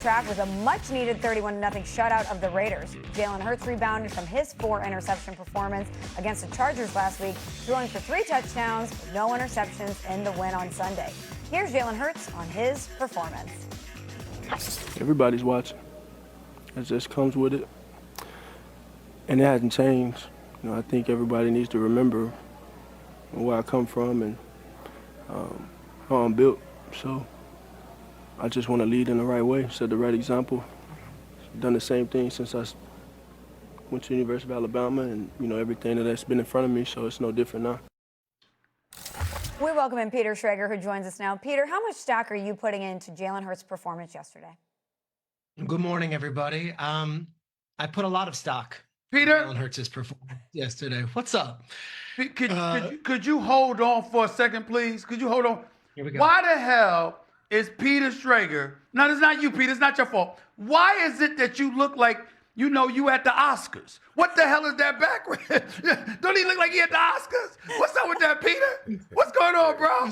Track with a much-needed 31-0 shutout of the Raiders. Jalen Hurts rebounded from his 4-interception performance against the Chargers last week, throwing for 3 touchdowns, no interceptions in the win on Sunday. Here's Jalen Hurts on his performance. Everybody's watching. It just comes with it. And it hasn't changed. I think everybody needs to remember where I come from and how I'm built. So I just want to lead in the right way, set the right example. Done the same thing since I went to the University of Alabama, and everything that's been in front of me, so it's no different now. We welcome in Peter Schrager, who joins us now. Peter, how much stock are you putting into Jalen Hurts' performance yesterday? Good morning, everybody. I put a lot of stock Peter, in Jalen Hurts' performance yesterday. What's up? Could you hold on for a second, please? Could you hold on? Here we go. Why the hell is Peter Schrager? No, it's not you, Peter. It's not your fault. Why is it that you look like you at the Oscars? What the hell is that background? Don't he look like he at the Oscars? What's up with that, Peter? What's going on, bro?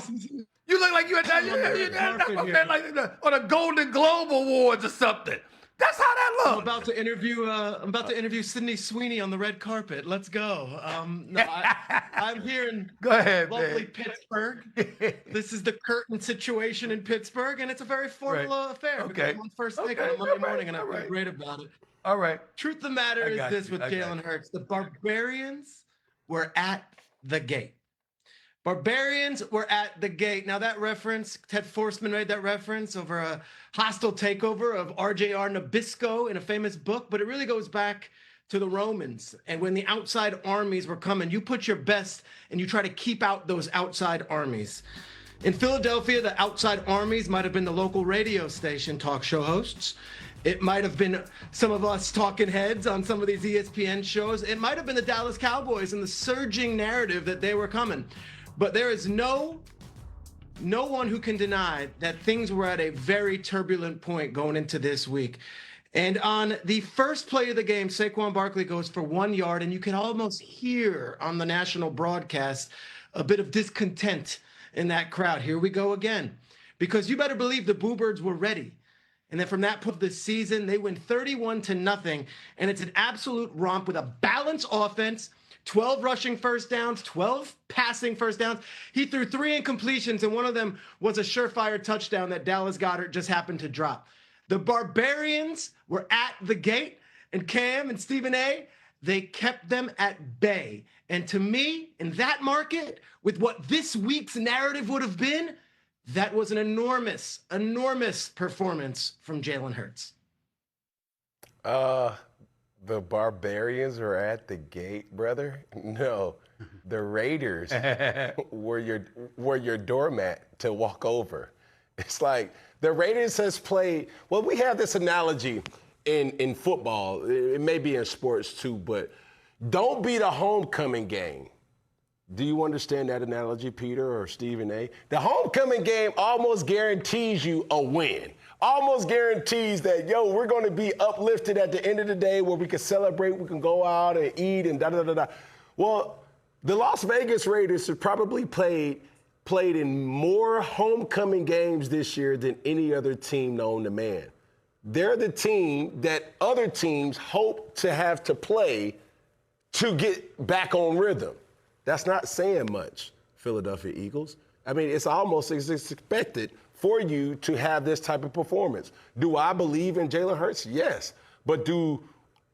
You look like you at that, or the Golden Globe Awards or something. That's how that looks. I'm about to interview Sydney Sweeney on the red carpet. Let's go. I'm here in Go ahead, lovely man. Pittsburgh. This is the curtain situation in Pittsburgh, and it's a very formal affair. Okay. I'm on first take on a Monday morning, and I feel great about it. All right. Truth of the matter is this with Jalen you. Hurts. The Barbarians were at the gate. Barbarians were at the gate. Now that reference, Ted Forsman made that reference over a hostile takeover of RJR Nabisco in a famous book, but it really goes back to the Romans. And when the outside armies were coming, you put your best and you try to keep out those outside armies. In Philadelphia, the outside armies might have been the local radio station talk show hosts. It might have been some of us talking heads on some of these ESPN shows. It might have been the Dallas Cowboys and the surging narrative that they were coming. But there is no one who can deny that things were at a very turbulent point going into this week. And on the first play of the game, Saquon Barkley goes for 1 yard, and you can almost hear on the national broadcast a bit of discontent in that crowd. Here we go again. Because you better believe the Boo Birds were ready. And then from that point of the season, they win 31-0, and it's an absolute romp with a balanced offense. 12 rushing first downs, 12 passing first downs. He threw 3 incompletions, and one of them was a surefire touchdown that Dallas Goedert just happened to drop. The Barbarians were at the gate, and Cam and Stephen A., they kept them at bay. And to me, in that market, with what this week's narrative would have been, that was an enormous, enormous performance from Jalen Hurts. The Barbarians are at the gate, brother? No, the Raiders were your doormat to walk over. It's like the Raiders has played. Well, we have this analogy in football. It may be in sports too, but don't be the homecoming game. Do you understand that analogy, Peter or Stephen A? The homecoming game almost guarantees you a win. Almost guarantees that, we're going to be uplifted at the end of the day where we can celebrate, we can go out and eat and da-da-da-da. Well, the Las Vegas Raiders have probably played in more homecoming games this year than any other team known to man. They're the team that other teams hope to have to play to get back on rhythm. That's not saying much, Philadelphia Eagles. I mean, it's almost expected for you to have this type of performance. Do I believe in Jalen Hurts? Yes. But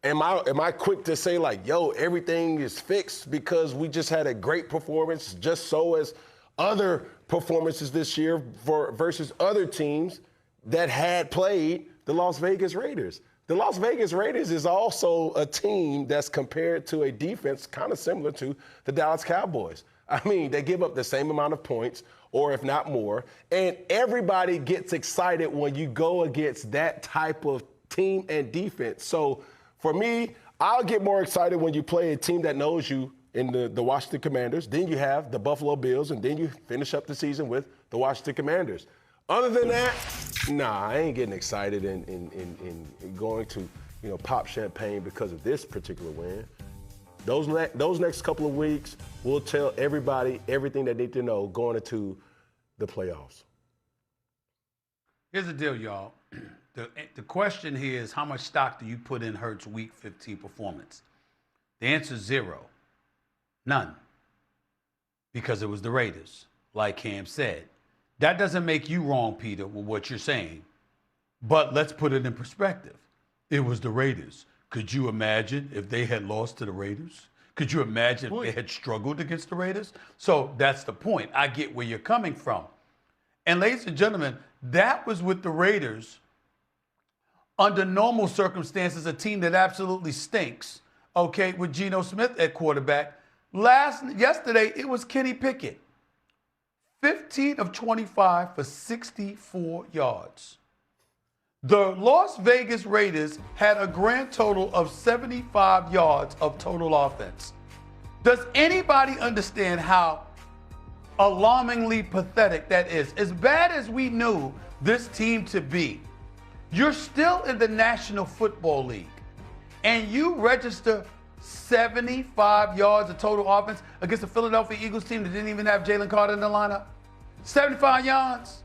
am I quick to say everything is fixed because we just had a great performance, just so as other performances this year versus other teams that had played the Las Vegas Raiders? The Las Vegas Raiders is also a team that's compared to a defense kind of similar to the Dallas Cowboys. I mean, they give up the same amount of points, or if not more, and everybody gets excited when you go against that type of team and defense. So for me, I'll get more excited when you play a team that knows you in the Washington Commanders. Then you have the Buffalo Bills, and then you finish up the season with the Washington Commanders. Other than that, nah, I ain't getting excited in going to, pop champagne because of this particular win. Those next couple of weeks will tell everybody everything they need to know going into the playoffs. Here's the deal, y'all. The question here is, how much stock do you put in Hurts' Week 15 performance? The answer is 0. None. Because it was the Raiders, like Cam said. That doesn't make you wrong, Peter, with what you're saying. But let's put it in perspective. It was the Raiders. Could you imagine if they had lost to the Raiders? Could you imagine if they had struggled against the Raiders? So that's the point. I get where you're coming from. And ladies and gentlemen, that was with the Raiders. Under normal circumstances, a team that absolutely stinks, okay, with Geno Smith at quarterback. Yesterday, it was Kenny Pickett. 15 of 25 for 64 yards. The Las Vegas Raiders had a grand total of 75 yards of total offense. Does anybody understand how alarmingly pathetic that is? As bad as we knew this team to be, you're still in the National Football League, and you register 75 yards of total offense against the Philadelphia Eagles team that didn't even have Jalen Carter in the lineup. 75 yards.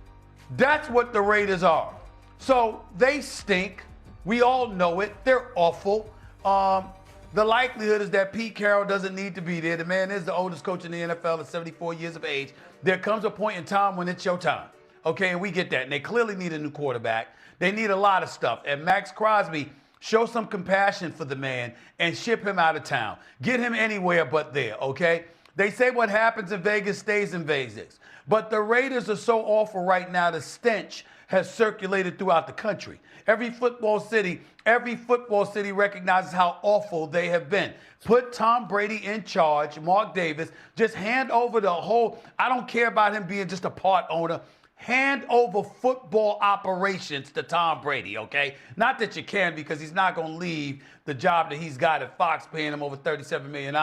That's what the Raiders are. So they stink. We all know it. They're awful. The likelihood is that Pete Carroll doesn't need to be there. The man is the oldest coach in the NFL at 74 years of age. There comes a point in time when it's your time. Okay, and we get that. And they clearly need a new quarterback. They need a lot of stuff. And Max Crosby, show some compassion for the man and ship him out of town. Get him anywhere but there, okay? They say what happens in Vegas stays in Vegas. But the Raiders are so awful right now, the stench has circulated throughout the country. Every football city recognizes how awful they have been. Put Tom Brady in charge, Mark Davis, just hand over the whole, I don't care about him being just a part owner. Hand over football operations to Tom Brady, okay? Not that you can, because he's not going to leave the job that he's got at Fox, paying him over $37 million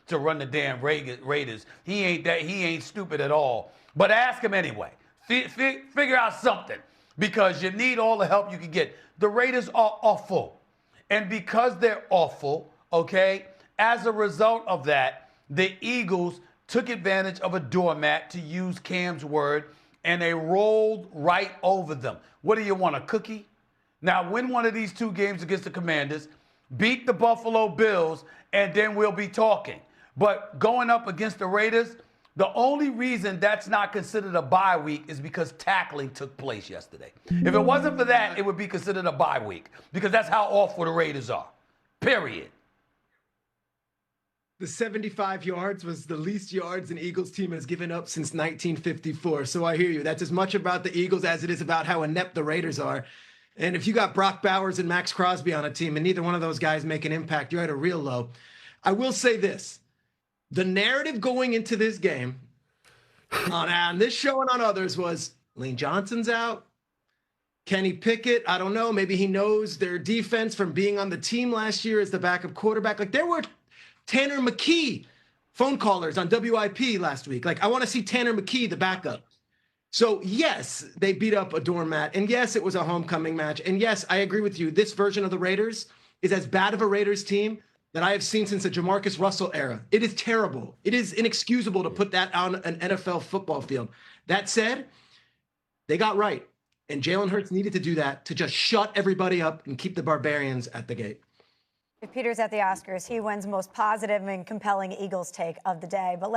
to run the damn Raiders. He ain't stupid at all. But ask him anyway. Figure out something, because you need all the help you can get. The Raiders are awful. And because they're awful, okay, as a result of that, the Eagles took advantage of a doormat, to use Cam's word, and they rolled right over them. What do you want, a cookie? Now win one of these 2 games against the Commanders, beat the Buffalo Bills, and then we'll be talking. But going up against the Raiders, the only reason that's not considered a bye week is because tackling took place yesterday. If it wasn't for that, it would be considered a bye week, because that's how awful the Raiders are, period. The 75 yards was the least yards an Eagles team has given up since 1954. So I hear you. That's as much about the Eagles as it is about how inept the Raiders are. And if you got Brock Bowers and Max Crosby on a team and neither one of those guys make an impact, you're at a real low. I will say this. The narrative going into this game on this show and on others was Lane Johnson's out. Kenny Pickett, I don't know. Maybe he knows their defense from being on the team last year as the backup quarterback. Like, there were Tanner McKee phone callers on WIP last week. Like, I want to see Tanner McKee, the backup. So, yes, they beat up a doormat. And, yes, it was a homecoming match. And, yes, I agree with you. This version of the Raiders is as bad of a Raiders team that I have seen since the Jamarcus Russell era. It is terrible. It is inexcusable to put that on an NFL football field. That said, they got right. And Jalen Hurts needed to do that to just shut everybody up and keep the Barbarians at the gate. If Peter's at the Oscars, he wins most positive and compelling Eagles take of the day. But